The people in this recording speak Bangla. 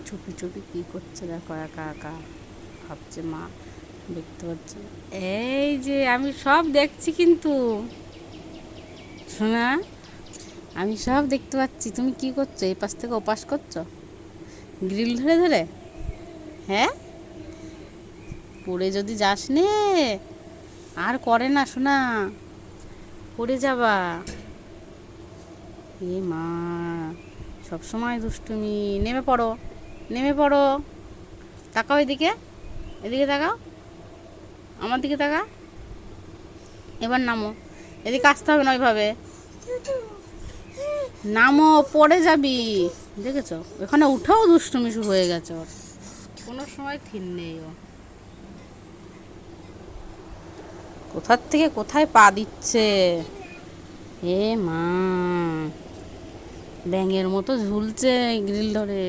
চুপি চুপি কী করছে দেখো, একা একা ভাবছে মা দেখতে পাচ্ছি। এই যে আমি সব দেখছি কিন্তু শোনা, আমি সব দেখতে পাচ্ছি। তুমি কি করছো? এই পাশ থেকে ওপাশ করছো গ্রিল ধরে ধরে? হ্যাঁ, পড়ে যদি যাস নে, আর করে না শোনা, পড়ে যাবা। এ মা, সব সময় দুষ্টুমি। নেমে পড়ো, নেমে পড়ো। তাকাও এদিকে, এদিকে তাকাও, আমার দিকে তাকা। এবার নামো, এদিকে আসতে হবে না ওইভাবে। নামো, পড়ে যাবি। দেখেছো, ওখানে উঠেও দুষ্টুমি শুরু হয়ে গেছে ওর, কোনো সময় থির নেই ও। কোথার থেকে কোথায় পা দিচ্ছে। এ মা, ব্যাঙের মতো ঝুলছে গ্রিল ধরে।